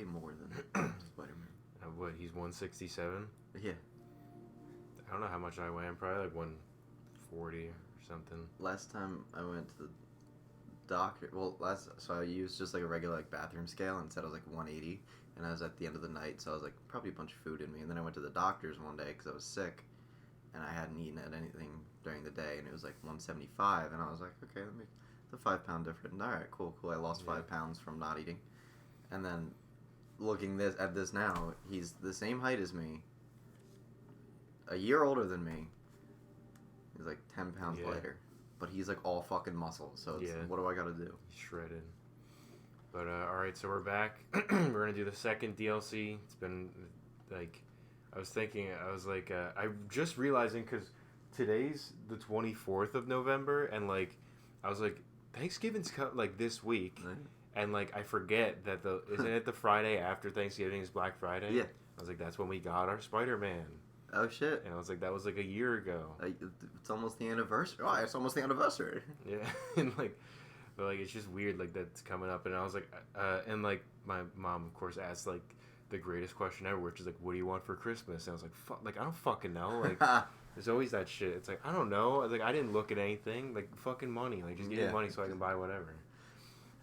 more than Spider-Man. What, he's 167? Yeah. I don't know how much I weigh. I'm probably like 140 or something. Last time I went to the doctor, so I used just like a regular like bathroom scale and said I was like 180, and I was at the end of the night, so I was like probably a bunch of food in me, and then I went to the doctor's one day because I was sick, and I hadn't eaten at anything during the day, and it was like 175, and I was like, okay, let me, the 5 pound difference. All right, cool. I lost 5 pounds from not eating, and then looking at this now, he's the same height as me, a year older than me. He's like 10 pounds lighter. But he's like all fucking muscle, so it's, what do I gotta do? He's shredded. But alright, so we're back. We're gonna do the second DLC. It's been like, I was like, I'm just realizing because today's the 24th of November, and like, I was like, Thanksgiving's like this week, and like, I forget that isn't it the Friday after Thanksgiving is Black Friday? Yeah. I was like, that's when we got our Spider-Man. Oh shit! And I was like, that was like a year ago. It's almost the anniversary. Oh, it's almost the anniversary. Yeah, and like, but like it's just weird like that's coming up, and I was like, and like my mom of course asked like the greatest question ever, which is like, what do you want for Christmas? And I was like, fuck, like I don't fucking know. Like, there's always that shit. It's like I don't know. I was like, I didn't look at anything. Like fucking money. Like just give me money so I can buy whatever.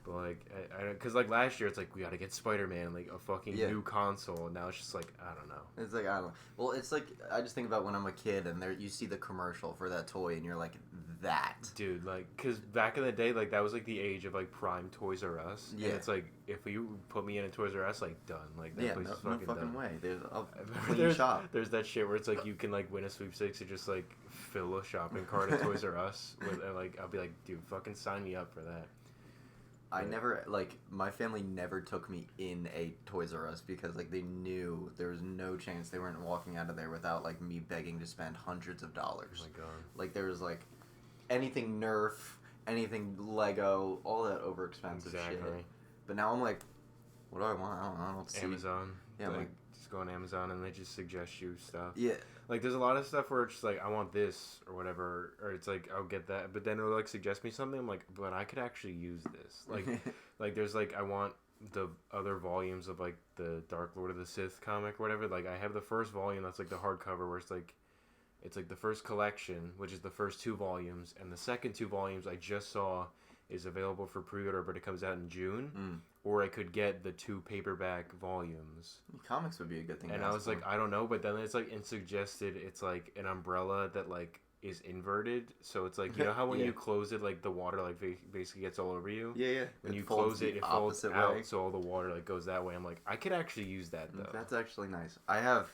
But like, because like last year, it's like we gotta get Spider-Man, like a fucking new console. And now it's just like I don't know. It's like I don't know. Well, it's like I just think about when I'm a kid and you see the commercial for that toy and you're like that. Dude, like, because back in the day, like that was like the age of like prime Toys R Us. Yeah. And it's like if you put me in a Toys R Us, like done. Like that place is fucking done. Way. There's a clean shop. There's that shit where it's like you can like win a sweepstakes and just like fill a shopping cart at Toys R Us with, and like I'll be like, dude, fucking sign me up for that. I never, like, my family never took me in a Toys R Us because, like, they knew there was no chance they weren't walking out of there without, like, me begging to spend hundreds of dollars. Oh, my God. Like, there was, like, anything Nerf, anything Lego, all that overexpensive shit. But now I'm like, what do I want? I don't see. Amazon. Yeah, like, just go on Amazon and they just suggest you stuff. Yeah. Like, there's a lot of stuff where it's just like, I want this or whatever, or it's like, I'll get that, but then it'll like suggest me something. I'm like, but I could actually use this. Like, like there's like, I want the other volumes of like the Dark Lord of the Sith comic or whatever. Like, I have the first volume that's like the hardcover where it's like the first collection, which is the first 2 volumes, and the second 2 volumes I just saw is available for pre-order, but it comes out in June. Or I could get the 2 paperback volumes. Comics would be a good thing. And I was like, I don't know, but then it's like suggested it's like an umbrella that like is inverted, so it's like, you know how when you close it, like the water like basically gets all over you. Yeah. When you close it, it folds out, so all the water like goes that way. I'm like, I could actually use that though. That's actually nice. I have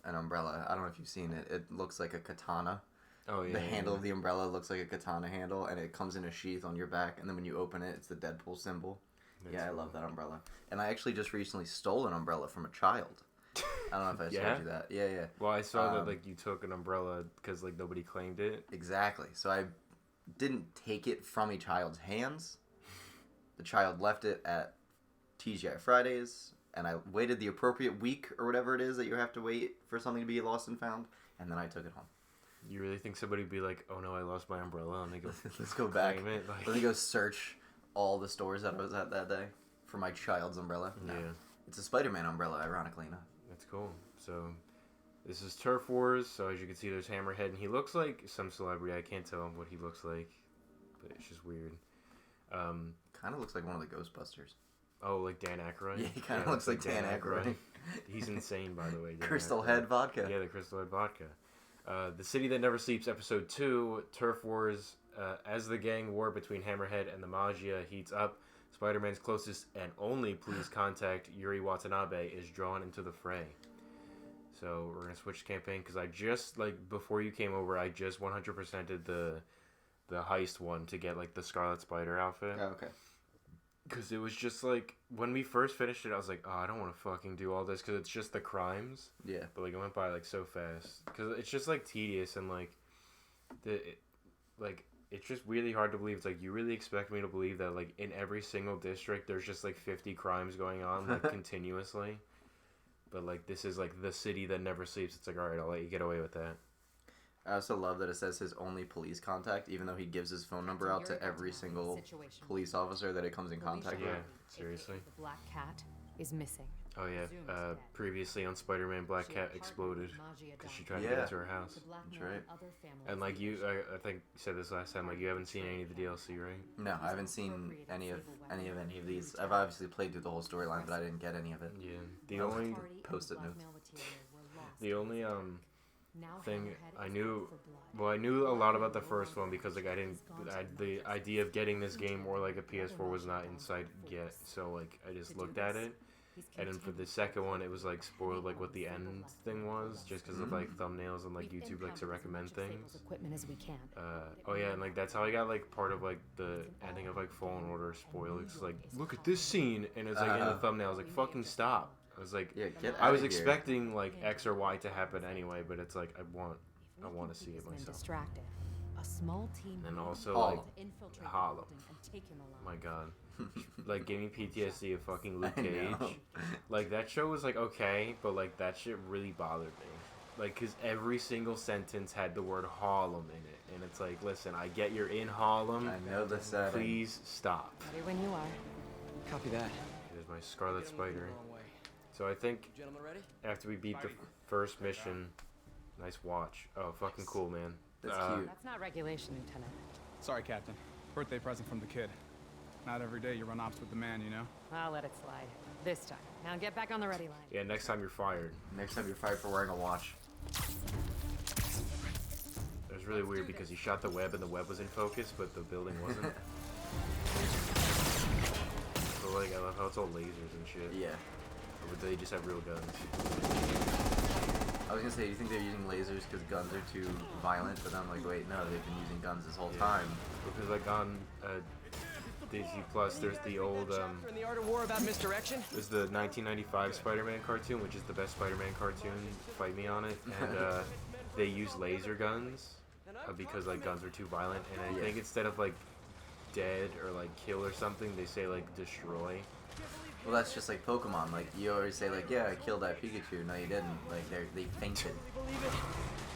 an umbrella. I don't know if you've seen it. It looks like a katana. Oh, yeah. The handle of the umbrella looks like a katana handle, and it comes in a sheath on your back, and then when you open it, it's the Deadpool symbol. I love that umbrella. And I actually just recently stole an umbrella from a child. I don't know if I told you that. Yeah. Well, I saw that like you took an umbrella because like nobody claimed it. Exactly. So I didn't take it from a child's hands. The child left it at TGI Fridays, and I waited the appropriate week or whatever it is that you have to wait for something to be lost and found, and then I took it home. You really think somebody would be like, oh no, I lost my umbrella, and they go, let's go back. Like... Let me go search all the stores that I was at that day for my child's umbrella. No. Yeah. It's a Spider-Man umbrella, ironically enough. That's cool. So, this is Turf Wars. So, as you can see, there's Hammerhead, and he looks like some celebrity. I can't tell him what he looks like, but it's just weird. Kind of looks like one of the Ghostbusters. Oh, like Dan Aykroyd? Yeah, he kind of looks like Dan Aykroyd. He's insane, by the way. Crystal Head Vodka. Yeah, the Crystal Head Vodka. The City That Never Sleeps, Episode 2, Turf Wars. As the gang war between Hammerhead and the Magia heats up, Spider-Man's closest and only police contact, Yuri Watanabe, is drawn into the fray. So we're going to switch campaign because I just, like, before you came over, I just 100%ed the heist one to get, like, the Scarlet Spider outfit. Oh, okay. Because it was just, like, when we first finished it, I was like, oh, I don't want to fucking do all this because it's just the crimes. Yeah. But, like, it went by, like, so fast. Because it's just, like, tedious and, like, it's just really hard to believe. It's like, you really expect me to believe that, like, in every single district, there's just, like, 50 crimes going on, like, continuously. But, like, this is, like, the city that never sleeps. It's like, all right, I'll let you get away with that. I also love that it says his only police contact, even though he gives his phone number out to every single police officer that it comes in contact with. Yeah, seriously. The Black Cat is missing. Oh yeah, previously on Spider-Man, Black Cat exploded because she tried to get into her house. That's right. And like you, I think you said this last time. Like you haven't seen any of the DLC, right? No, I haven't seen any of these. I've obviously played through the whole storyline, but I didn't get any of it. Yeah. The only post-it notes. The only thing I knew, well, I knew a lot about the first one because like the idea of getting this game or like a PS4 was not in sight yet. So like I just looked at it. And then for the second one, it was like spoiled like what the end thing was, just because of like thumbnails and like YouTube likes to recommend things. Oh yeah, and like that's how I got like part of like the ending of like Fallen Order spoiled. It's like look at this scene, and it's like in the thumbnail. I was like fucking stop. I was like, yeah, I was expecting like X or Y to happen anyway, but it's like I want to see it myself. A small team and also like Hollow. Oh my god. Like gave me PTSD of fucking Luke Cage. Like that show was like okay, but like that shit really bothered me. Like cause every single sentence had the word Harlem in it, and it's like, listen, I get you're in Harlem. I know the setting. Please stop. Ready when you are. Copy that. There's my Scarlet Spider. So I think after we beat the first mission, nice watch. Oh, fucking cool, man. That's cute. That's not regulation, Lieutenant. Sorry, Captain. Birthday present from the kid. Not every day you run ops with the man, you know? I'll let it slide. This time. Now get back on the ready line. Yeah, next time you're fired. Next time you're fired for wearing a watch. It was really weird because he shot the web and the web was in focus, but the building wasn't. So like, I love how it's all lasers and shit. Yeah. But they just have real guns. I was gonna say, do you think they're using lasers because guns are too violent? But I'm like, wait, no, they've been using guns this whole time. Because like on Disney Plus, there's the old in the Art of War about misdirection. there's the 1995 Spider-Man cartoon, which is the best Spider-Man cartoon. Fight me on it, and they use laser guns because like guns are too violent. And I think instead of like dead or like kill or something, they say like destroy. Well, that's just like Pokemon. Like you always say, like, yeah, I killed that Pikachu. No, you didn't. Like they fainted.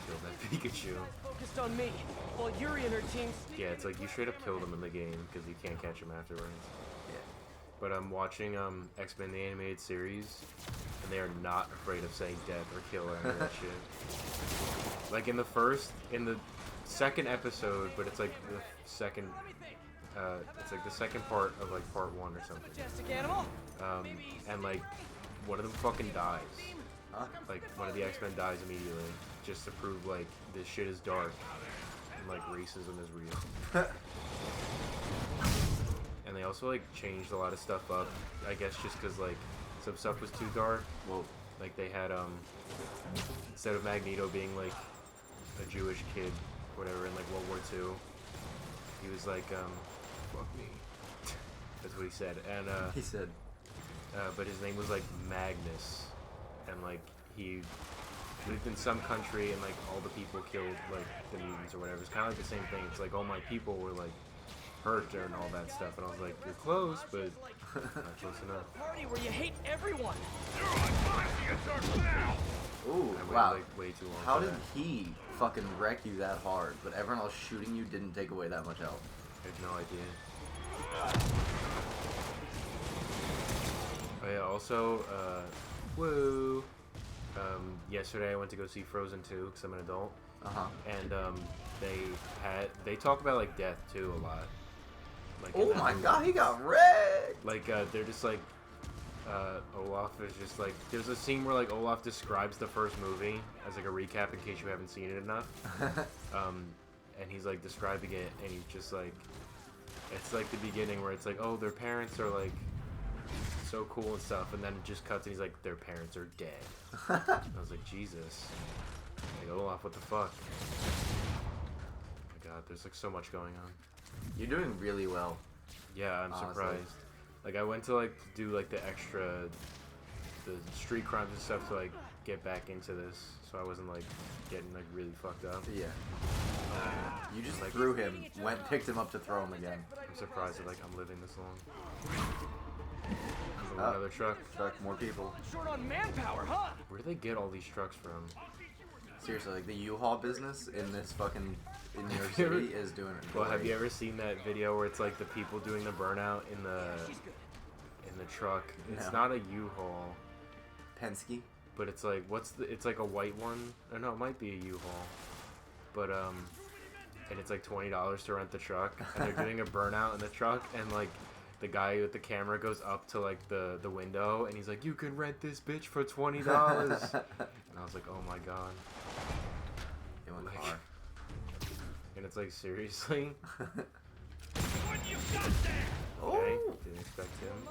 Kill that Pikachu. Focused on me, while Yuri and her teams. Yeah, it's like you straight up killed him in the game because you can't catch him afterwards. Yeah. But I'm watching X-Men the animated series, and they are not afraid of saying death or kill or any of that shit. Like in the second episode, but it's like the second. It's like the second part of like part 1 or something. Majestic animal. And like one of them fucking dies. Huh? Like one of the X-Men dies immediately, just to prove like this shit is dark and like racism is real. And they also like changed a lot of stuff up, I guess just because like some stuff was too dark. Well, like they had instead of Magneto being like a Jewish kid, whatever, in like World War II, he was like fuck me. That's what he said. And He said. but his name was like Magnus, and like he lived in some country, and like all the people killed like the mutants or whatever. It's kind of like the same thing. It's like all my people were like hurt and all that stuff, and I was like, you're close, but not close enough. Party where you hate everyone. Ooh, I waited wow. like way too long. How for did that. he fucking wreck you that hard, but everyone else shooting you didn't take away that much health? I have no idea. Oh yeah, also, woo. Yesterday I went to go see Frozen 2 because I'm an adult. Uh-huh. And they talk about like death too a lot. Like, Oh my god, he got wrecked! Like they're just like Olaf is just like, there's a scene where like Olaf describes the first movie as like a recap in case you haven't seen it enough. And he's like describing it, and he's just like, it's like the beginning where it's like, oh, their parents are like so cool and stuff, and then it just cuts and he's like, their parents are dead. I was like, Jesus. Like, Olaf, what the fuck? Oh my god, there's like so much going on. You're doing really well. Yeah, I'm Honestly. surprised. Like, I went to like do like the extra, the street crimes and stuff to like get back into this, so I wasn't like getting like really fucked up. Yeah. You just like threw him, picked him up to throw him again. I'm surprised that like I'm living this long. Oh, another truck. More people. Short on manpower, huh? Where do they get all these trucks from? Seriously, like the U-Haul business in this fucking in New York City is doing it. Well, have great. you ever seen that video where it's like the people doing the burnout in the in the truck. It's No. not a U-Haul, Penske. but it's like it's like a white one. Or no, it might be a U-Haul, but and it's like $20 to rent the truck, and they're doing a burnout in the truck, and like the guy with the camera goes up to like the window, and he's like, "You can rent this bitch for $20." And I was like, "Oh my god!" It went Like- far. And it's like, seriously? Okay, Oh, didn't expect him.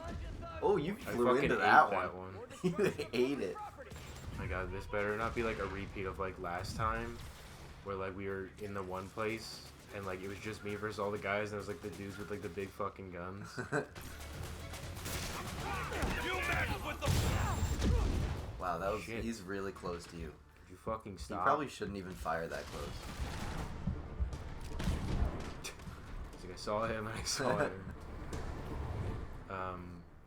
oh, you I flew fucking into ate that that one. one. You ate it. My god, this better not be like a repeat of like last time, where like we were in the one place and like it was just me versus all the guys, and it was like the dudes with like the big fucking guns. Wow, that was. Shit. He's really close to you. Could you fucking You stop? probably shouldn't even fire that close. It's like I saw him and I saw him.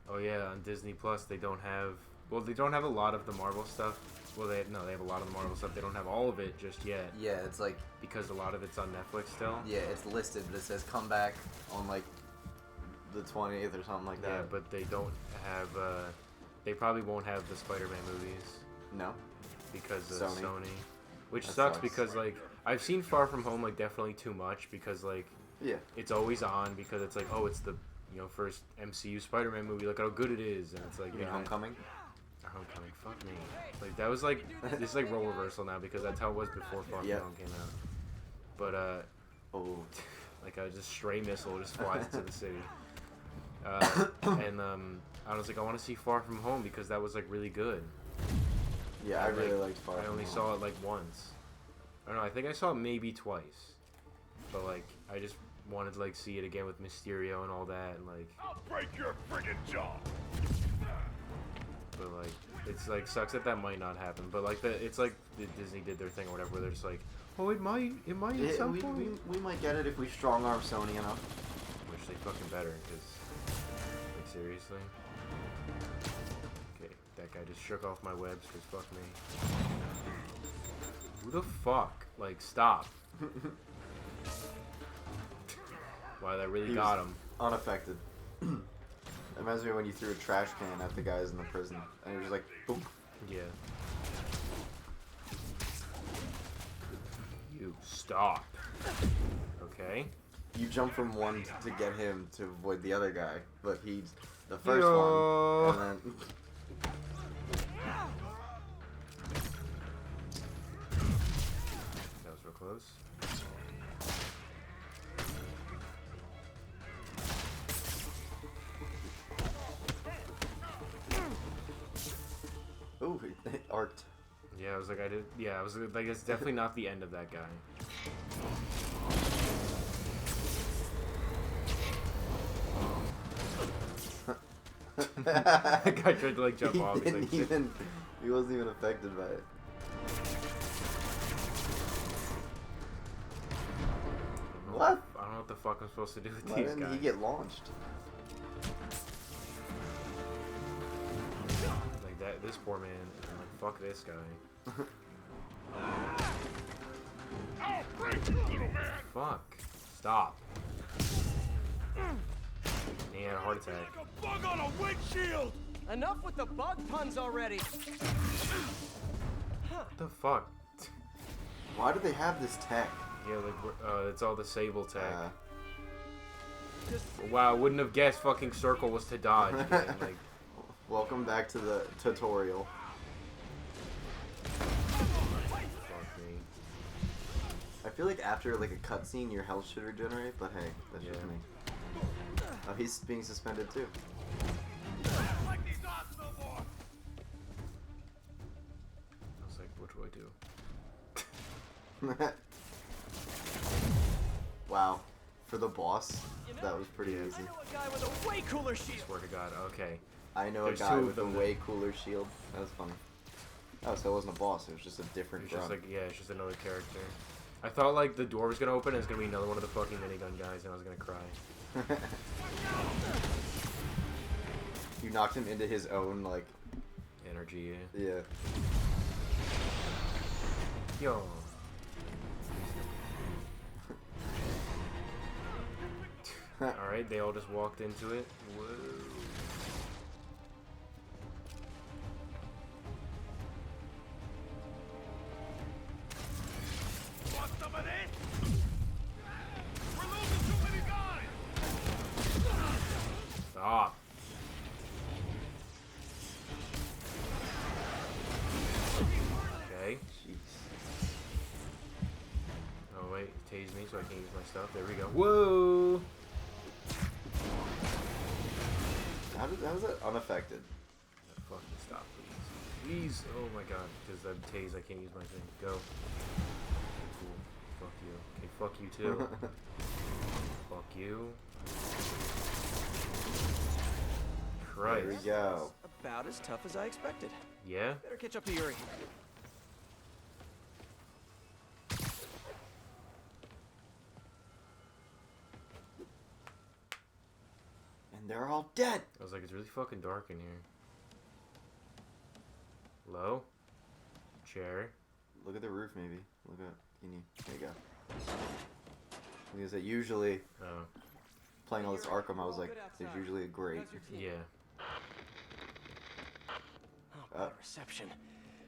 Oh yeah, on Disney Plus they don't have. Well, they don't have a lot of the Marvel stuff. Well, they have a lot of the Marvel stuff. They don't have all of it just yet Yeah, it's like, because a lot of it's on Netflix still. yeah, it's listed, but it says come back on like the 20th or something like that. Yeah, but they don't have. They probably won't have the Spider-Man movies No. because of Sony. Which That sucks sucks. because like I've seen Far From Home like definitely too much because like Yeah. it's always on because it's like, oh, it's the first MCU Spider-Man movie, look how good it is, and it's like, You mean yeah, Homecoming? Homecoming, fuck me. Like that was like this is like role reversal now because that's how it was before Far From Yep. Home came out. But Oh. like a just stray missile just flies into the city. And I was like, I want to see Far From Home because that was like really good. Yeah, I And, really like, liked Far I From only Home. saw it like once. I don't know. I think I saw it maybe twice. But like, I just wanted to like see it again with Mysterio and all that, and like. I'll break your friggin' jaw. But like, it's like sucks that might not happen. But like it's like Disney did their thing or whatever, where they're just like, oh, it might at Yeah, some we, point. we might get it if we strong arm Sony enough. Which they fucking better, because like seriously. Okay, that guy just shook off my webs, cause fuck me. Who the fuck? Like, stop. Wow, that really He got was him. Unaffected. Reminds me when you threw a trash can at the guys in the prison, and it was like, boom. Yeah. You stop. Okay. You jump from one to get him to avoid the other guy, but he's the first Yo. one, and then That was real close. ooh, it arced. Yeah, I was like, I was like, it's definitely not the end of that guy. That guy tried to like jump off. He's like, He wasn't even affected by it. What? I don't know what the fuck I'm supposed to do with Why these didn't guys. he get launched? Like that, this poor man. I'm like, fuck this guy. I'll break you, little man. Fuck. Stop. And he had a heart attack. Like a bug on a windshield. Enough with the bug puns already. What the fuck? Why do they have this tech? Yeah, like it's all the Sable tech. Just Wow, wouldn't have guessed fucking circle was to dodge. Man. Like, Welcome back to the tutorial. fuck me. I feel like after like a cutscene, your health should regenerate, but hey, that's just Yeah. me. Oh, he's being suspended too. Like these odds no more. I was like, what do I do? Wow, for the boss, that was pretty I easy. know a guy with a way cooler shield. Swear to God. Okay. I know There's a guy two of with a them. way cooler shield. That was funny. Oh, so it wasn't a boss. It was just a different It's just grunt. like, yeah, it's just another character. I thought like the door was gonna open and it's gonna be another one of the fucking minigun guys, and I was gonna cry. You knocked him into his own like, Energy. yeah. Yo. All right, they all just walked into it. Whoa. Stop. Okay. Jeez. Oh wait, tase me so I can use my stuff. There we go. Whoa! How was that unaffected? Fucking stop, please. Please! Oh my god, because I'm tased, I can't use my thing. Go. Cool. Fuck you. Okay, fuck you too. Fuck you. Christ. There we go. About as tough as I expected. Yeah? Better catch up to Yuri. And they're all dead. I was like, it's really fucking dark in here. Hello? Chair? Look at the roof, maybe. Look at. There you go. Because it usually, Oh. playing all this Arkham, I was like, there's usually a grate. Yeah. Oh, bad reception.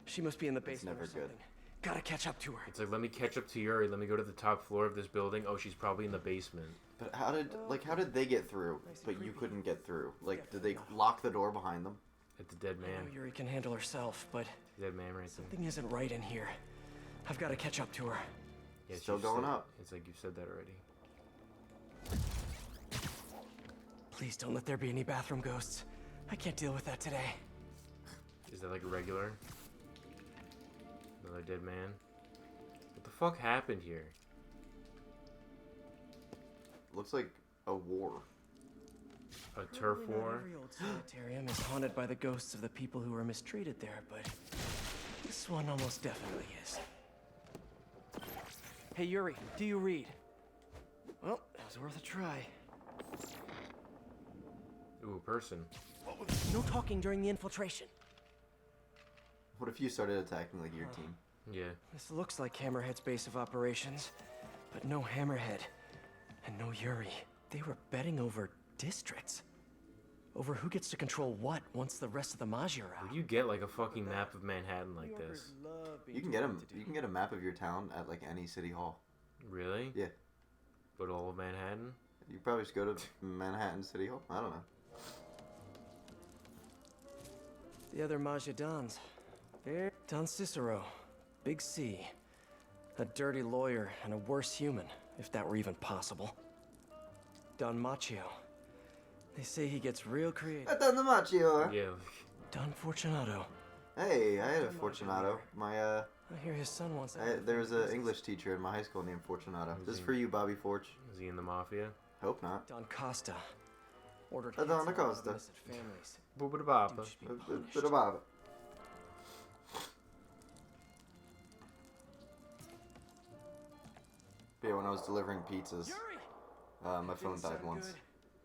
She must be in the basement never or something. good. Gotta catch up to her. It's like, let me catch up to Yuri. Let me go to the top floor of this building. Oh, she's probably in the basement. But how did they get through, but you couldn't get through? Like, did they lock the door behind them? At the dead I know man. Yuri can handle herself, but Dead man right there. something isn't right in here. I've got to catch up to her. Yeah, Still you've going said- up. It's like you've said that already. Please don't let there be any bathroom ghosts. I can't deal with that today. Is that like a regular? Another dead man? What the fuck happened here? Looks like a war. A turf Probably not war? Every old sanitarium is haunted by the ghosts of the people who were mistreated there, but this one almost definitely is. Hey Yuri, do you read? Well, it was worth a try. Ooh, a person. No talking during the infiltration. What if you started attacking, like, your team? Yeah. This looks like Hammerhead's base of operations, but no Hammerhead and no Yuri. They were betting over districts. Over who gets to control what once the rest of the Magi are Where out. do you get like a fucking map of Manhattan like this? You can get a map of your town at, like, any city hall. Really? Yeah. But all of Manhattan? You probably should go to Manhattan City Hall. I don't know. The other Magi Dons. There, Don Cicero, Big C. A dirty lawyer and a worse human, if that were even possible. Don Macchio. They say he gets real creative. I done the Machio. Yeah. Don Fortunato. Hey, I had a Fortunato. My I hear his son wants there was an English teacher in my high school named Fortunato. This is for you, Bobby Forge. Is he in the mafia? Hope not. Don Costa. Ordered Don handsome Costa. innocent families. Boobada-baba. Dude should be punished. Bit about it. But yeah, when I was delivering pizzas, Yuri! my phone Didn't died sound once, good.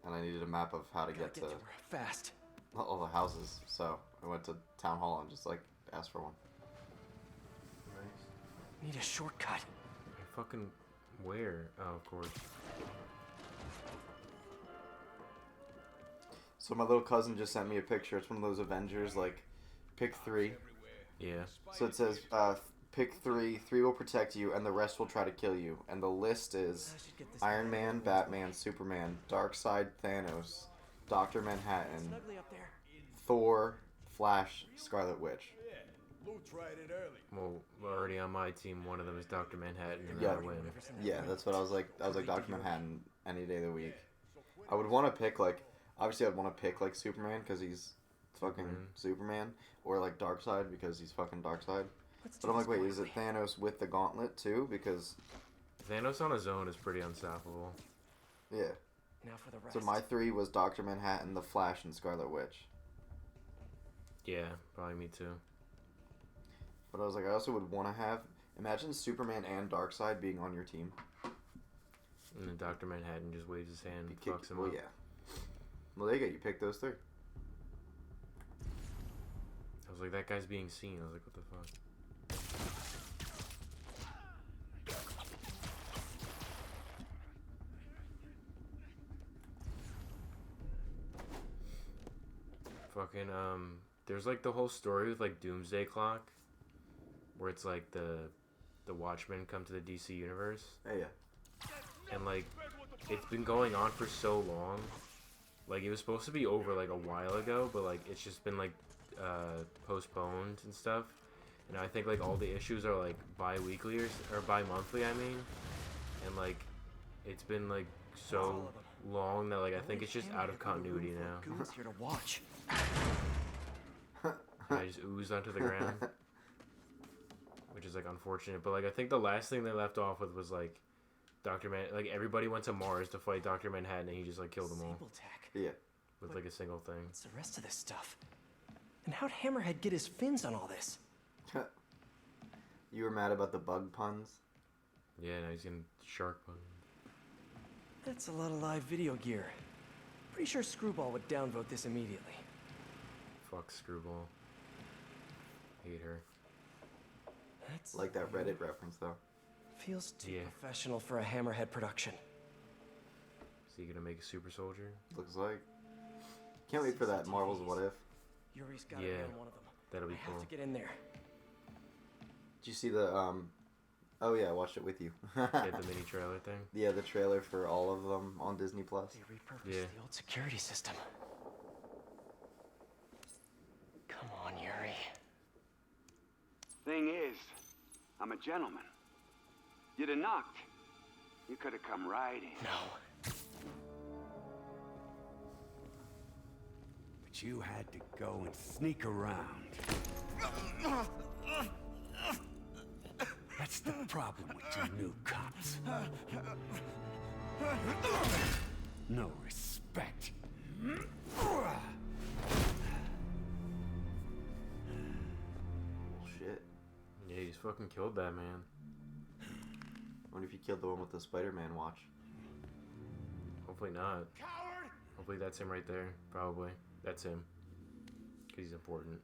and I needed a map of how to Gotta get to her fast. all the houses. So I went to town hall and just like asked for one. Need a shortcut. Fucking where? Oh, of course. So my little cousin just sent me a picture. It's one of those Avengers, like, pick 3. Yeah. So it says, pick 3, 3 will protect you, and the rest will try to kill you. And the list is I should get this Iron guy. Man, Batman, Superman, Darkseid, Thanos, Dr. Manhattan, Snugly up there. Thor, Flash, Scarlet Witch. Lou tried it early. Well, already on my team, one of them is Dr. Manhattan, and Yeah. I win. Yeah, that's what I was like. I was like Dr. Manhattan any day of the week. I would want to pick, like, obviously I'd want to pick, like, Superman because he's fucking Superman. Or, like, Darkseid because he's fucking Darkseid. Let's do But I'm like, this wait, is it quickly. Thanos with the gauntlet too? Because, Thanos on his own is pretty unstoppable. yeah. Now for the rest. So my 3 was Dr. Manhattan, the Flash, and Scarlet Witch. Yeah, probably me too. But I was like, I also would want to have, imagine Superman and Darkseid being on your team. And then Dr. Manhattan just waves his hand You and kick, fucks him well, up. yeah. Well, there you go. You pick those 3. I was like, that guy's being seen. I was like, what the fuck? Fucking, there's like the whole story with like Doomsday Clock, where it's like the Watchmen come to the DC universe, Hey, yeah. and like it's been going on for so long, Like, it was supposed to be over, like, a while ago, but, like, it's just been, like, postponed and stuff. And I think, like, all the issues are, like, bi-weekly or bi-monthly, I mean. And, like, it's been, like, so long that, like, I think it's just out of continuity now. Goons here to watch. I just oozed onto the ground. Which is, like, unfortunate. But, like, I think the last thing they left off with was, like, like, everybody went to Mars to fight Dr. Manhattan, and he just, like, killed them all. Sable tech. Yeah. With, like, a single thing. What's the rest of this stuff? And how'd Hammerhead get his fins on all this? You were mad about the bug puns? Yeah, now he's getting shark puns. That's a lot of live video gear. Pretty sure Screwball would downvote this immediately. Fuck Screwball. Hate her. That's Like that Reddit reference, though. feels too Yeah. professional for a Hammerhead production. Is he gonna make a super soldier? Looks like. Can't wait for that Marvel's What If. Yuri's got to be Yeah, on one of them. that'll be I have cool. to get in there. Did you see the Oh yeah, I watched it with you. Get the mini trailer thing. Yeah, the trailer for all of them on Disney Plus. They repurposed Yeah. the old security system. Come on, Yuri. Thing is, I'm a gentleman. You'd have knocked. You could have come right in. No. But you had to go and sneak around. That's the problem with you new cops. No respect. Shit. Yeah, he's fucking killed that man. Wonder if you killed the one with the Spider-Man watch. Hopefully not. Hopefully that's him right there. Probably. That's him. Because he's important.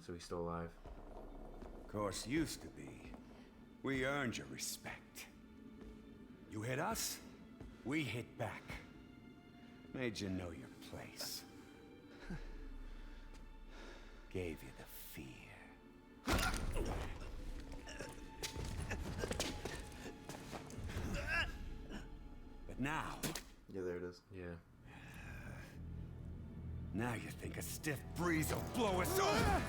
So he's still alive. Of course, used to be. We earned your respect. You hit us, we hit back. Made you know your place. Gave you the fear. But now, Yeah, there it is. Yeah. now you think a stiff breeze will blow us over?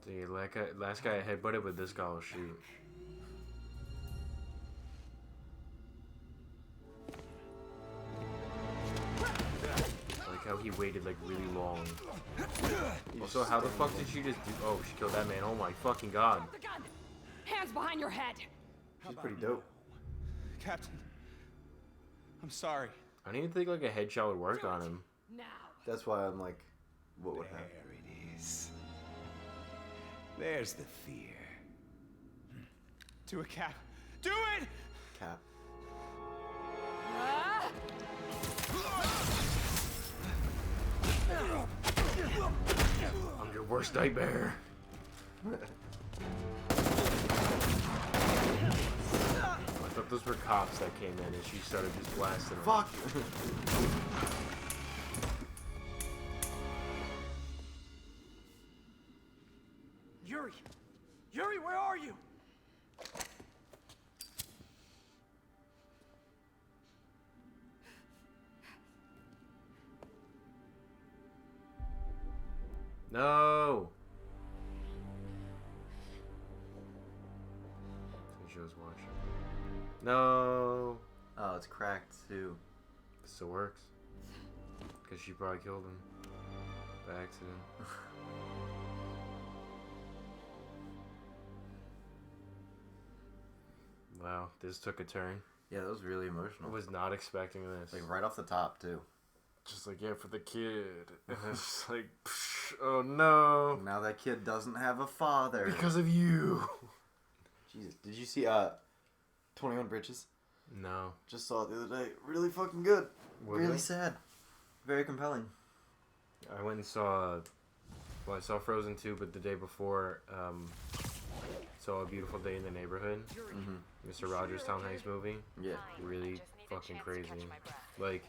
The last guy I headbutted with this guy will shoot. Like how he waited like really long. Also, how the fuck did she just do? Oh, she killed that man. Oh my fucking god. The gun! Hands behind your head! She's pretty dope. Captain, I'm sorry. I don't even think like a headshot would work on him. Now! That's why I'm like, what would happen? There it is. There's the fear. Do it, Cap. Do it! Cap. Ah! I'm your worst nightmare. I thought those were cops that came in and she started just blasting them. Fuck! Yuri! Yuri, where are you? No! So she was watching. No! Oh, it's cracked too. Still works. Because she probably killed him. By accident. Wow, this took a turn. Yeah, that was really I emotional. was not expecting this. Like right off the top too. Just like, yeah, for the kid. And it's just like, psh, oh no. Now that kid doesn't have a father. Because of you. Jesus, did you see 21 Bridges? No. Just saw it the other day. Really fucking good. Was really it? sad. Very compelling. I went and saw, well, I saw Frozen 2, but the day before, saw A Beautiful Day in the Neighborhood. Mr. Rogers, Tom Hanks movie. Yeah. Really fucking crazy. Like,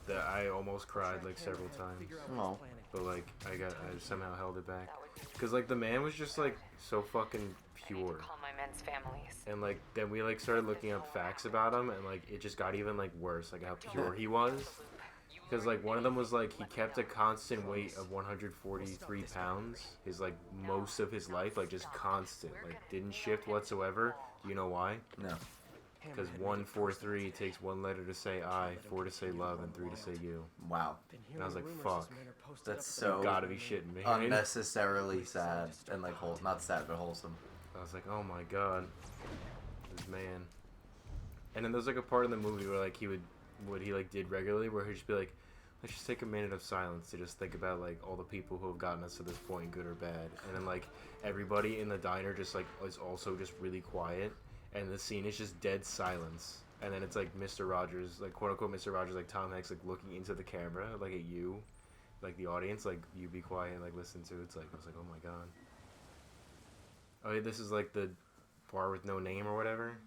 I almost cried like several times. Oh. but like I somehow held it back. Cause like the man was just like so fucking pure. Call my men's families. And like then we like started looking up facts about him, and like it just got even like worse, like how pure he was. Because like one of them was like he kept a constant weight of 143 pounds his like most of his life, like just constant, like didn't shift whatsoever. Do you know why? No. Because 143 takes one letter to say I, 4 to say love, and 3 to say you. Wow. And I was like, fuck. That's so You gotta be shitting me. Right? unnecessarily sad and like not sad but wholesome. I was like, oh my god, this man. And then there's like a part in the movie where like what he like did regularly, where he'd just be like, let's just take a minute of silence to just think about like all the people who have gotten us to this point, good or bad. And then like everybody in the diner just like is also just really quiet, and the scene is just dead silence. And then it's like Mr. Rogers, like quote unquote Mr. Rogers, like Tom Hanks, like looking into the camera, like at you, like the audience, like you be quiet and like listen to it. It's like I was like, oh my god. Oh yeah, this is like the bar with no name or whatever.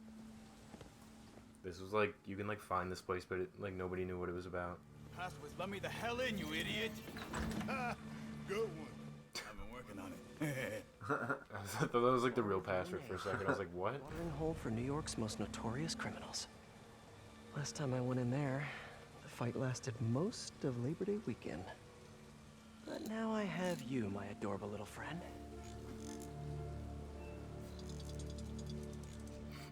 This was like you can like find this place, but it, like nobody knew what it was about. Password was let me the hell in, you idiot. Good one. I've been working on it. I thought that was like the real password for a second. I was like, what? Watering hole for New York's most notorious criminals. Last time I went in there, the fight lasted most of Labor Day weekend. But now I have you, my adorable little friend.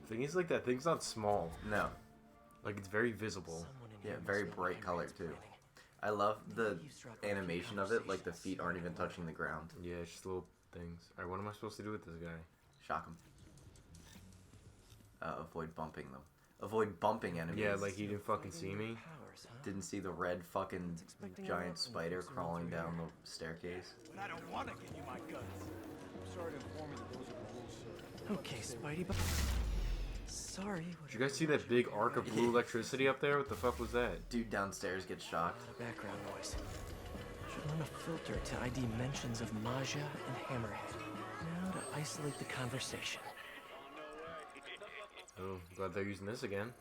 The thing is, like, that thing's not small. No. Like, it's very visible. Yeah, very bright color too. I love the animation of it, like the feet aren't even touching the ground. Yeah, it's just little things. Alright, what am I supposed to do with this guy? Shock him. Avoid bumping them. Avoid bumping enemies. Yeah, like he didn't fucking see me. Didn't see the red fucking giant spider crawling down the staircase. But I don't want to give you my guns. I'm sorry to inform you that those are bullshit. Okay, Spidey, but sorry. Did you guys see that big arc of blue electricity up there? What the fuck was that? Dude downstairs gets shocked. Background noise. Should run a filter to ID mentions of Maja and Hammerhead. Now to isolate the conversation. Oh, glad they're using this again.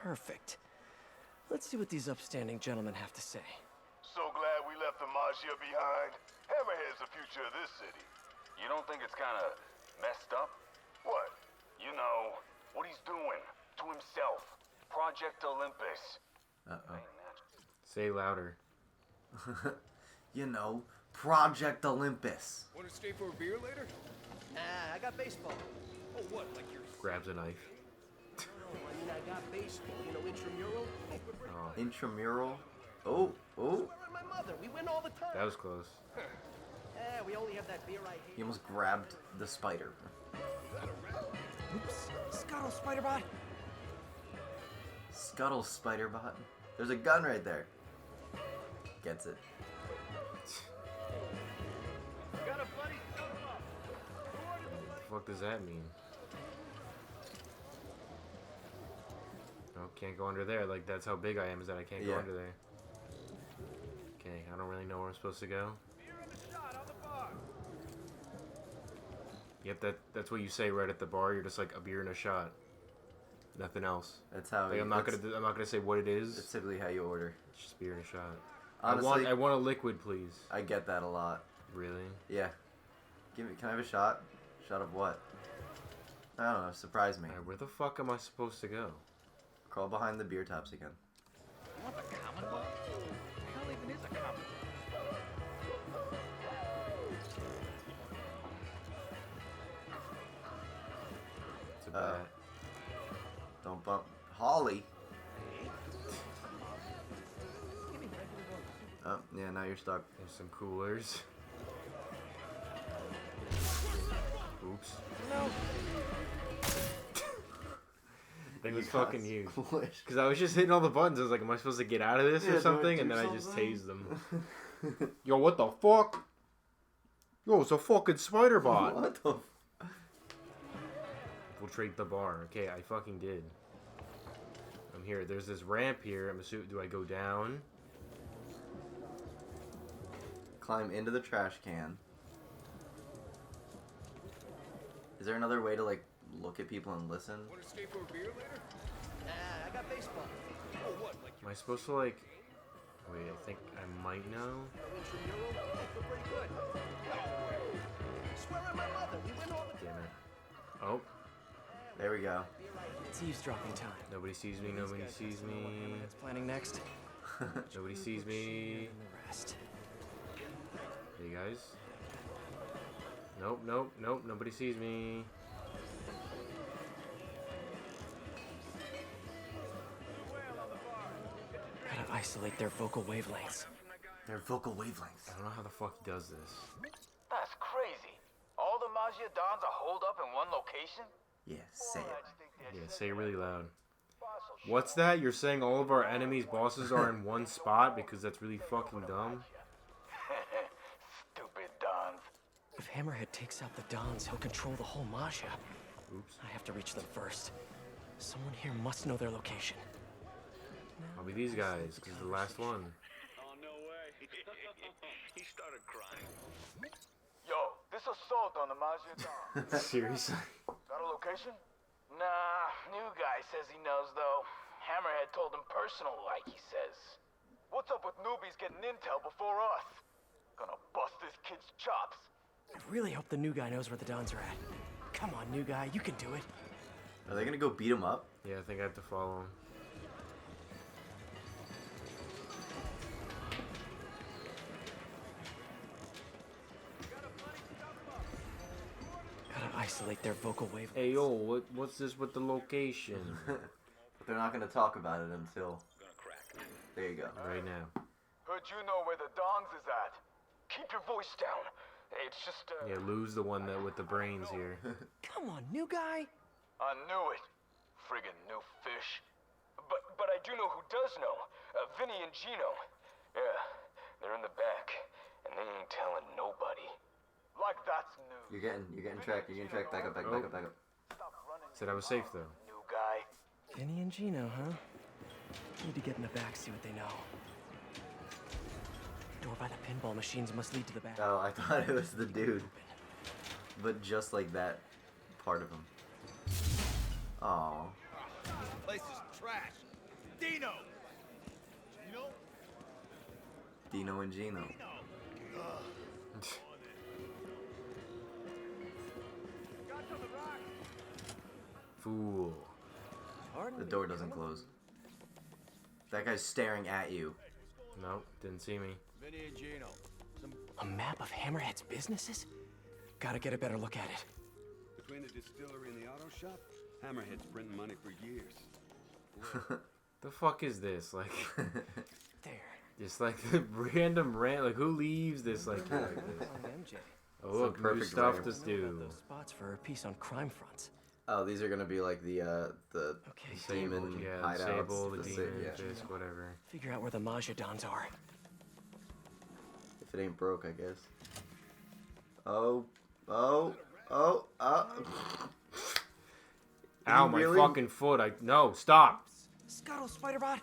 Perfect. Let's see what these upstanding gentlemen have to say. So glad we left the Magia behind. Hammerhead's the future of this city. You don't think it's kind of messed up? What? You know, what he's doing to himself. Project Olympus. Uh-oh. Say louder. You know, Project Olympus. Want to stay for a beer later? I got baseball. Oh, what? Like you're... Grabs a knife. No, I mean, I got baseball. You know, intramural. Oh, Intramural. Oh, oh. My mother. We win all the time. that was close. We only have that beer I hate. He almost grabbed the spider. Oops. Scuttle, Spider-Bot. Scuttle Spider-Bot. There's a gun right there. Gets it. Got a buddy. What the fuck does that mean? Oh, can't go under there. Like, that's how big I am, is that I can't go Yeah. under there. Okay, I don't really know where I'm supposed to go. Yep, that's what you say right at the bar. You're just like a beer and a shot. Nothing else. That's how. Like, I'm not gonna say what it is. It's typically how you order. It's just beer and a shot. Honestly, I want a liquid, please. I get that a lot. Really? Yeah. Can I have a shot? Shot of what? I don't know. Surprise me. Alright, where the fuck am I supposed to go? Crawl behind the beer tops again. What, the Commonwealth? What the hell even is a Commonwealth? It's a bat. Don't bump. Holly. Oh, yeah, now you're stuck. There's some coolers. Oops. No. Thing was got fucking huge. squished. Because I was just hitting all the buttons. I was like, am I supposed to get out of this Yeah, or something? do And then I just something. tased them. Yo, what the fuck? Yo, it's a fucking spider bot. What the? Infiltrate the bar. Okay, I fucking did. I'm here. There's this ramp here. I'm assuming. Do I go down? Climb into the trash can. Is there another way to like look at people and listen? Want to stay for a beer later? I got baseball. Oh, what? Like Am I supposed to like? Wait, I think I might know. Damn it. Oh, There we go. It's eavesdropping time. nobody sees me, nobody sees me. What's planning next? Nobody sees me. And the rest. Hey guys. Nope, nope, nope, nobody sees me. Gotta isolate their vocal wavelengths. Their vocal wavelengths. I don't know how the fuck he does this. That's crazy. All the Majia Dons are holed up in one location? Yeah, say it. Yeah, say it really loud. What's that? You're saying all of our enemies' bosses are in one spot because that's really fucking dumb? Stupid Dons. If Hammerhead takes out the Dons, he'll control the whole Majia. Oops. I have to reach them first. Someone here must know their location. I'll be these guys, because the last one. Oh, no way. He started crying. Yo, this assault on the Majia Don. Seriously? Got a location? Nah, new guy says he knows though. Hammerhead told him personal like he says. What's up with newbies getting intel before us? Gonna bust this kid's chops. I really hope the new guy knows where the Dons are at. Come on, new guy, you can do it. Are they gonna go beat him up? Yeah, I think I have to follow him. Gotta isolate their vocal wavelengths. Hey yo, what's this with the location? But they're not gonna talk about it until. There you go. Right now. Heard you know where the Dons is at. Keep your voice down. It's just Yeah, lose the one that with the brains here. Come on, new guy. I knew it. Friggin' new fish. But I do know who does know. Vinny and Gino. Yeah, they're in the back, and they ain't telling nobody. Like that's news. You're getting tracked. You're getting tracked. Back up, back up, back up, back up. Stop running. Said I was safe though. New guy. Vinny and Gino, huh? Need to get in the back, see what they know. Door by the pinball machines must lead to the back. Oh, I thought it was the dude. But just like that part of him. Oh. This place is trash. Dino! Dino? Dino and Gino. Fool. The door doesn't close. That guy's staring at you. Nope, didn't see me. Vinny and Gino. A map of Hammerhead's businesses? Gotta get a better look at it. Between the distillery and the auto shop, Hammerhead's printing money for years. The fuck is this? Like, There. just like the random rant. Like, who leaves this like here like this? MJ. Oh look, new perfect stuff rant. to Know about do. those spots for a piece on crime fronts. Oh, these are gonna be like the Okay, demon Yeah, hideouts. Sable, the Sa- demon, yeah. Fisk, whatever. figure out where the Majia Dons are. If it ain't broke, I guess. Oh. Ow, my really- fucking foot. No, stop. Scuttle, Spider-Bot!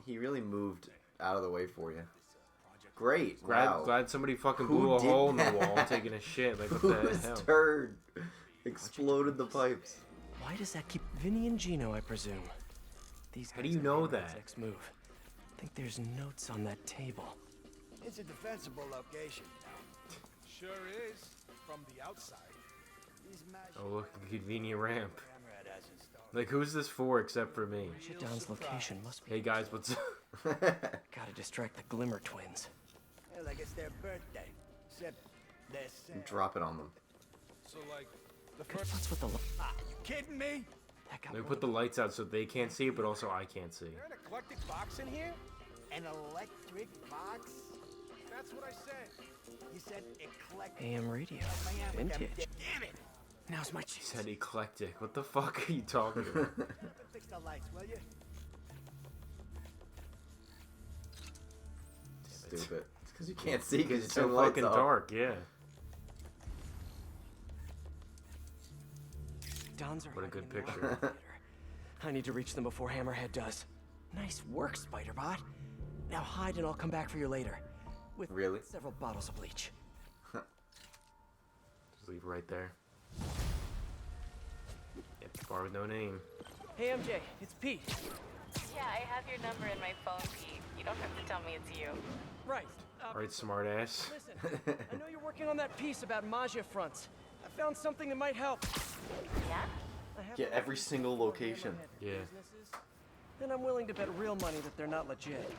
He really moved out of the way for you. Great. Glad, Wow. glad somebody fucking Who blew a did hole in the that? wall taking a shit. Like, what Whose the hell? turd exploded the pipes? Why does that keep Vinny and Gino, I presume? These How do guys you are know Hammerhead's that? next move. I think there's notes on that table. It's a defensible location. Sure is. From the outside. These Oh, look, a convenient ramp. Hammerhead has installed. Like, who's this for except for me? Majia Don's location must be... Hey guys, what's up? Gotta distract the Glimmer twins. Yeah, like it's their birthday. Except they're sad. Drop it on them. So like, the Good first. thoughts with the... Ah, you kidding me? That got Let me put the lights out so they can't see it, but also I can't see. There an eclectic box in here? An electric box? That's what I said. You said eclectic. AM radio. Miami, Vintage. Damn it! Now's my He chance. said eclectic. What the fuck are you talking about? Fix the lights, will you? Stupid. It's because you can't see because It's you so turn the lights fucking off. dark, yeah. Dons are What a good hiding in the picture. elevator. I need to reach them before Hammerhead does. Nice work, Spider-Bot. Now hide and I'll come back for you later. With Really? several bottles of bleach. Just leave it right there. Yep, bar with no name. Hey, MJ, it's Pete. Yeah, I have your number in my phone, Pete. You don't have to tell me it's you. Right. Right, smartass. Listen, I know you're working on that piece about Maggia fronts. I found something that might help. Yeah? I have Yeah, every single location. Yeah. And I'm willing to bet real money that they're not legit.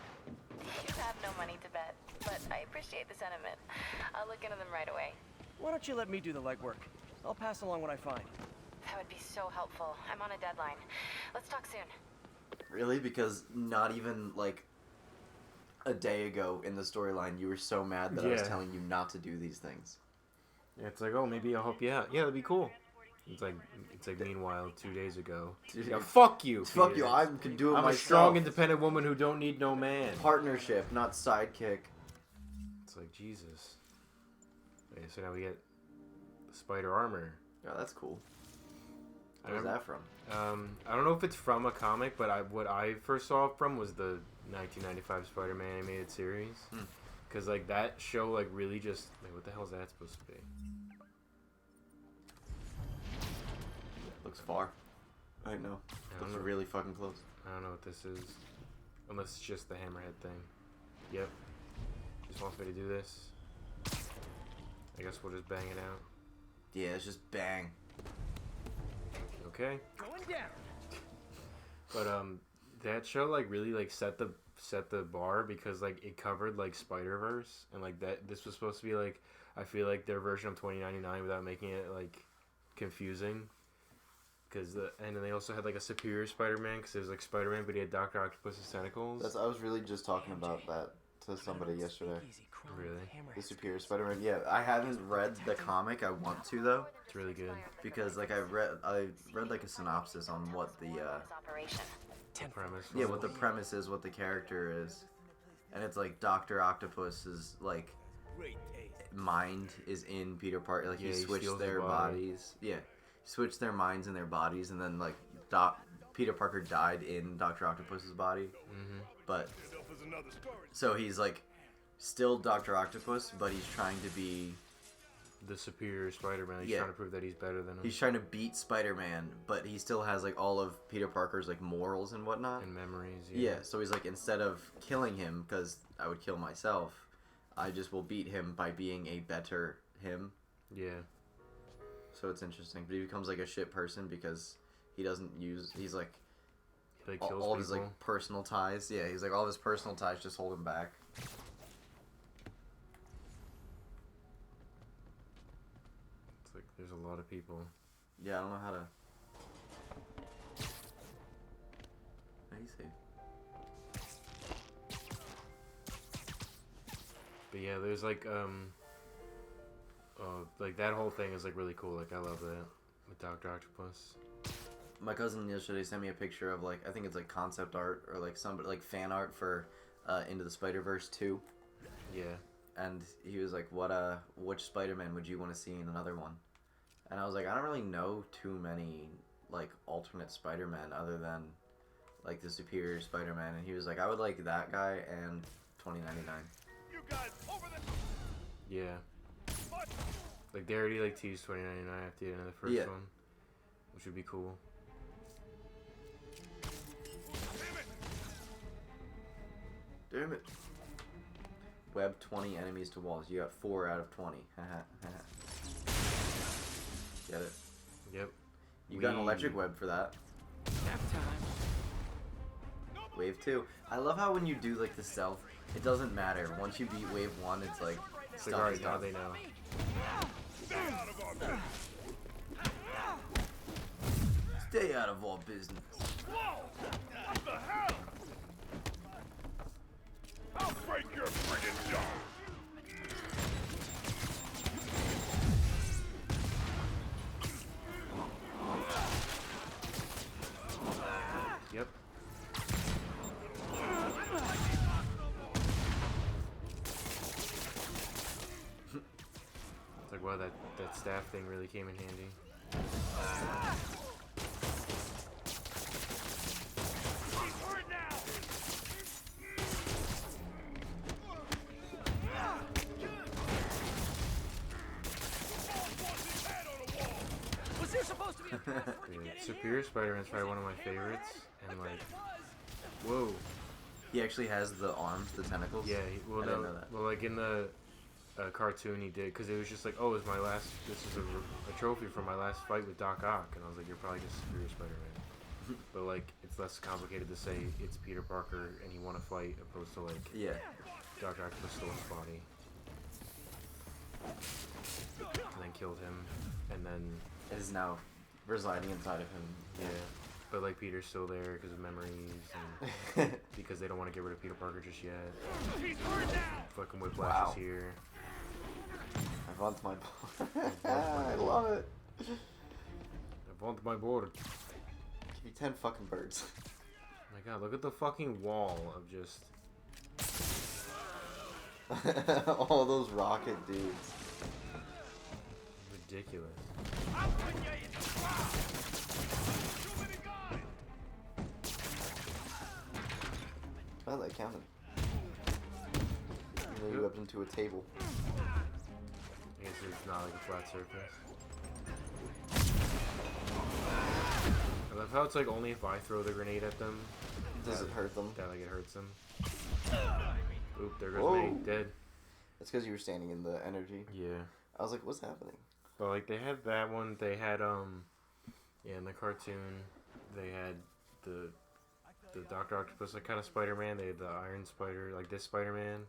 You have no money to bet, but I appreciate the sentiment. I'll look into them right away. Why don't you let me do the legwork? I'll pass along what I find. That would be so helpful. I'm on a deadline. Let's talk soon. Really? Because not even, like, a day ago in the storyline, you were so mad that I was Yeah. telling you not to do these things. Yeah, it's like, oh, maybe I'll help you out. Yeah, that'd be cool. It's like meanwhile, 2 days ago. Yeah, fuck you. Fuck Peter. you, I can do it I'm myself. a strong, independent woman who don't need no man. Partnership, not sidekick. It's like, Jesus. Okay, so now we get spider armor. Yeah, that's cool. I Where's remember- that from? I don't know if it's from a comic, but what I first saw it from was the 1995 Spider-Man animated series. Because, like, that show, like, really just... Like, what the hell is that supposed to be? Looks far. I know. I don't Looks know. really fucking close. I don't know what this is. Unless it's just the Hammerhead thing. Yep. Just wants me to do this. I guess we'll just bang it out. Yeah, it's just bang. Okay. Going down. But that show like really like set the bar because like it covered like Spider-Verse and like that this was supposed to be like I feel like their version of 2099 without making it like confusing. And then they also had like a superior Spider-Man because it was like Spider-Man but he had Dr. Octopus's tentacles. I was really just talking about that to somebody yesterday. Really? The Superior Spider-Man. Yeah, I haven't read the comic. I want to though. It's really good. Because like I read like a synopsis on what the premise. yeah, what the premise is, what the character is, and it's like Dr. Octopus's like mind is in Peter Parker. Like Yeah, he he switched steals their his body. bodies. Yeah, switched their minds and their bodies, and then like Peter Parker died in Dr. Octopus's body. But so he's like still Dr. Octopus, but he's trying to be the superior Spider-Man. He's Yeah. trying to prove that he's better than him. he's trying to beat Spider-Man, but he still has like all of Peter Parker's like morals and whatnot. And memories. Yeah, so he's like, instead of killing him, because I would kill myself, I just will beat him by being a better him. Yeah. So it's interesting. But he becomes like a shit person because he doesn't use, he's like, He like all kills of his people. like personal ties. Yeah, he's like, all of his personal ties just hold him back. It's like there's a lot of people. Yeah, I don't know how to. How do you say? But yeah, there's like like that whole thing is like really cool. Like I love that with Dr. Octopus. My cousin yesterday sent me a picture of like, I think it's like concept art or like some like fan art for Into the Spider-Verse 2. Yeah. And he was like, which Spider-Man would you want to see in another one? And I was like, I don't really know too many like alternate Spider-Man other than like the Superior Spider-Man. And he was like, I would like that guy and 2099. You guys over there. Yeah. Like they already like teased 2099 after the end of the first Yeah. one, which would be cool. Damn it. Web 20 enemies to walls. You got 4 out of 20. Get it? Yep. You got an electric web for that. Wave 2. I love how when you do like the stealth, it doesn't matter. Once you beat wave 1, it's like It's like, stuff alright, is now done. they know. Stay out of our business. Whoa! What the hell? I'll break your friggin' jaw. Yep. It's like wow, that staff thing really came in handy. Was there supposed to be a Dude, Superior Spider-Man's probably one of my favorites, and like Whoa. He actually has the arms, the tentacles. Yeah. I didn't know that. Well, like in the cartoon, he did because it was just like, oh, it's my last. This is a trophy for my last fight with Doc Ock, and I was like, you're probably just Superior Spider-Man. But like, it's less complicated to say it's Peter Parker and he won a fight opposed to like, Yeah. Doc Octopus stole his body and then killed him, and then It is now residing inside of him. yeah. But like Peter's still there because of memories and because they don't want to get rid of Peter Parker just yet. Fucking Whiplash Wow. is here. I want my board. I love it. I want my board. Give me 10 fucking birds. Oh my god, look at the fucking wall of just All those rocket dudes. ridiculous. Oh, that counted. And then you whipped him to a table. I guess it's not like a flat surface. I love how it's like only if I throw the grenade at them Does it hurt them? that like it hurts them. Oop, there goes Whoa. me, dead. That's because you were standing in the energy. Yeah. I was like, what's happening? But like they had that one, they had yeah, in the cartoon they had the Dr. Octopus like kind of Spider-Man, they had the Iron Spider, like this Spider-Man.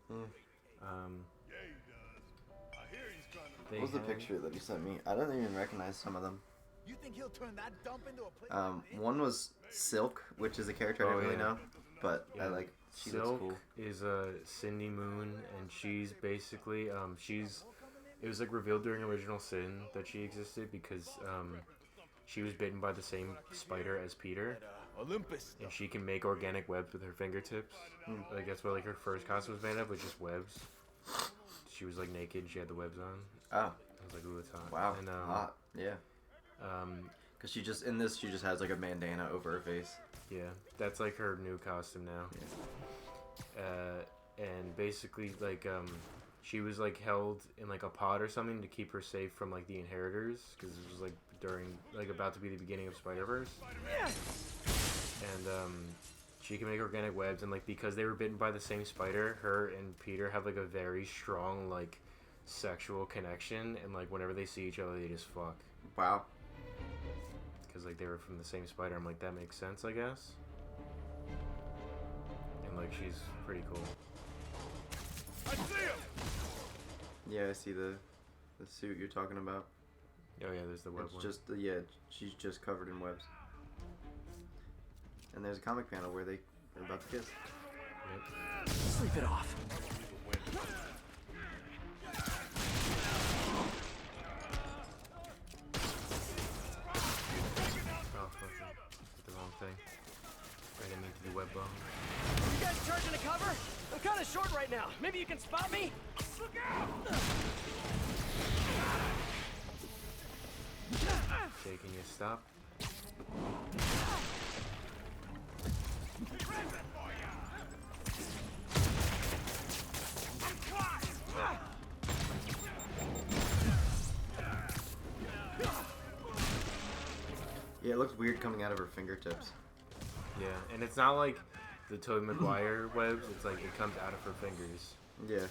They What was the had- picture that you sent me? I don't even recognize some of them. You think he'll turn that dump into a place? One was Silk, which is a character I Oh, didn't really yeah. know, but I Yeah. like. She looks Silk cool. is Cindy Moon, and she's basically it was like revealed during Original Sin that she existed because she was bitten by the same spider as Peter, Olympus. and she can make organic webs with her fingertips. Like that's what like her first costume was made of, was just webs. She was like naked, she had the webs on. Oh, I was like, ooh, it's hot. wow, And, hot. Yeah. Because she just in this, she just has like a bandana over her face. yeah, that's like her new costume now. And basically like she was like held in like a pod or something to keep her safe from like the inheritors because this was like during like about to be the beginning of Spider-Verse. And she can make organic webs, and like because they were bitten by the same spider, her and Peter have like a very strong like sexual connection, and like whenever they see each other they just fuck Wow. because like they were from the same spider. I'm like, that makes sense, I guess. And like she's pretty cool. I see him. Yeah, I see the suit you're talking about. Oh yeah, there's the web It's one. just yeah, she's just covered in webs. And there's a comic panel where they are about to kiss. Yep. Sleep it off. Oh, fuck it. Did the wrong thing. I didn't mean to do web bomb. You guys charging to cover? I'm kind of short right now. Maybe you can spot me? Look out! Okay, can you stop? Yeah, it looks weird coming out of her fingertips. Yeah, and it's not like the Tobey Maguire webs. It's like it comes out of her fingers. Yeah.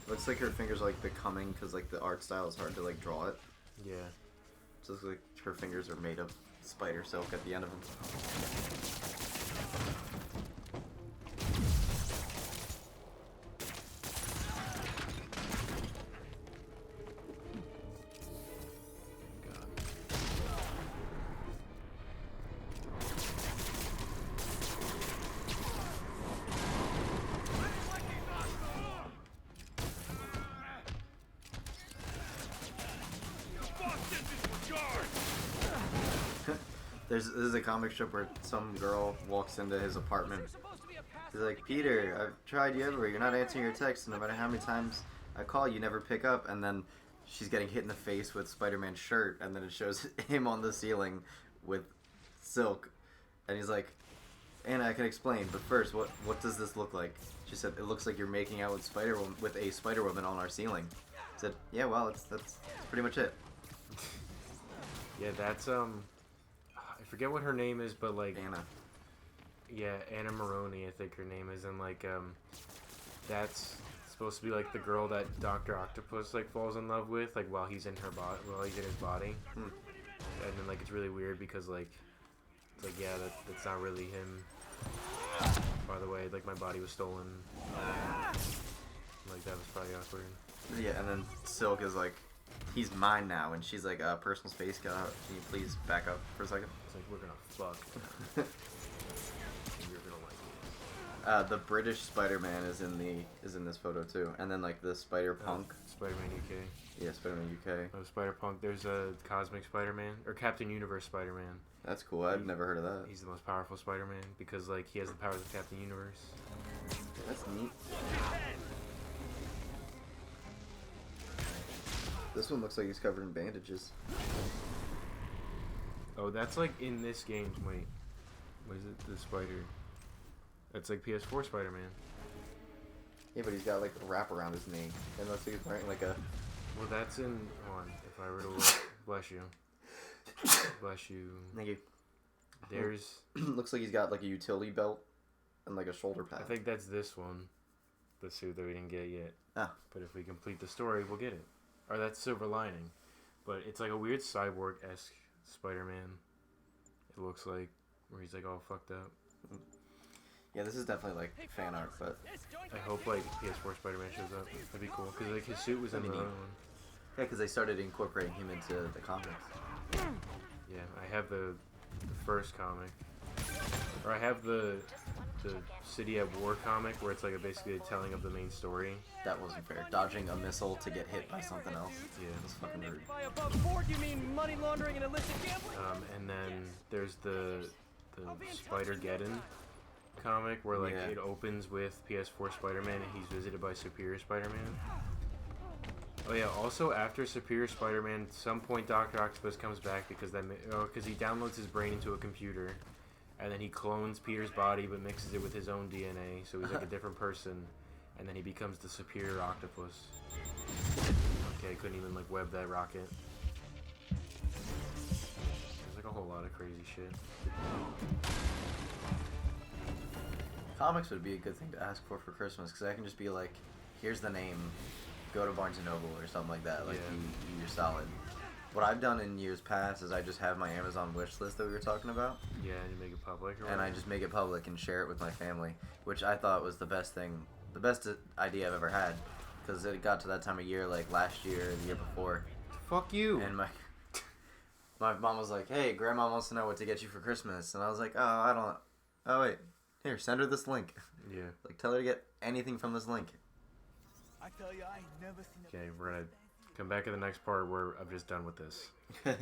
Looks like her fingers are like becoming, because like the art style is hard to like draw it. Yeah. It looks like her fingers are made of spider silk at the end of them. This is a comic strip where some girl walks into his apartment. He's like, Peter, I've tried you everywhere. You're not answering your texts. No matter how many times I call, you never pick up. And then she's getting hit in the face with Spider-Man's shirt. And then it shows him on the ceiling with silk. And he's like, Anna, I can explain. But first, what does this look like? She said, it looks like you're making out with a Spider-Woman on our ceiling. I said, yeah, well, that's pretty much it. Yeah, that's I forget what her name is, but like Anna. Yeah, Anna Maroney, I think her name is, and like that's supposed to be like the girl that Dr. Octopus like falls in love with, like while he's in her body, while he's in his body. And then like it's really weird because like it's like yeah, that's not really him. By the way, like my body was stolen. Like that was probably awkward. Yeah, and then Silk is like, he's mine now, and she's like, personal space, can you please back up for a second? It's like we're gonna fuck. And you're gonna like it. The British Spider-Man is in this photo too, and then like the Spider-Punk. Spider-Man UK. Yeah, Spider-Man UK. Oh, Spider-Punk. There's a Cosmic Spider-Man or Captain Universe Spider-Man. That's cool. I've never heard of that. He's the most powerful Spider-Man because like he has the powers of Captain Universe. That's neat. This one looks like he's covered in bandages. Oh, that's like in this game. Wait, what is it? The spider. That's like PS4 Spider-Man. Yeah, but he's got like a wrap around his knee, and looks like he's wearing like a. Well, that's in one. If I were to bless you, bless you. Thank you. There's. Looks like he's got like a utility belt and like a shoulder pad. I think that's this one. The suit that we didn't get yet. Ah. But if we complete the story, we'll get it. Or that's Silver Lining. But it's like a weird cyborg-esque Spider-Man. It looks like, where he's like all fucked up. Yeah, this is definitely like fan art, but I hope like PS4 Spider-Man shows up. That'd be cool. Because like his suit was in the other one. Yeah, because they started incorporating him into the comics. Yeah, I have the first comic. Or I have the City at War comic where it's like basically a telling of the main story. That wasn't fair. Dodging a missile to get hit by something else. Yeah. That's fucking rude. By above board, you mean money laundering and illicit gambling? And then there's the Spider-Geddon comic where like it opens with PS4 Spider-Man and he's visited by Superior Spider-Man. Oh yeah, also after Superior Spider-Man, at some point Dr. Octopus comes back because he downloads his brain into a computer. And then he clones Peter's body but mixes it with his own DNA, so he's like a different person. And then he becomes the Superior Octopus. Okay, I couldn't even like web that rocket. There's like a whole lot of crazy shit. Comics would be a good thing to ask for Christmas, because I can just be like, here's the name, go to Barnes & Noble or something like that. Like, you're solid. What I've done in years past is I just have my Amazon wish list that we were talking about. Yeah, and you make it public. And I just make it public and share it with my family, which I thought was the best idea I've ever had. Because it got to that time of year, like last year or the year before. Fuck you. And my mom was like, hey, Grandma wants to know what to get you for Christmas. And I was like, oh, wait. Here, send her this link. Yeah. Like, tell her to get anything from this link. I tell you, I ain't never seen Okay, we're gonna come back to the next part where I'm just done with this. Yay.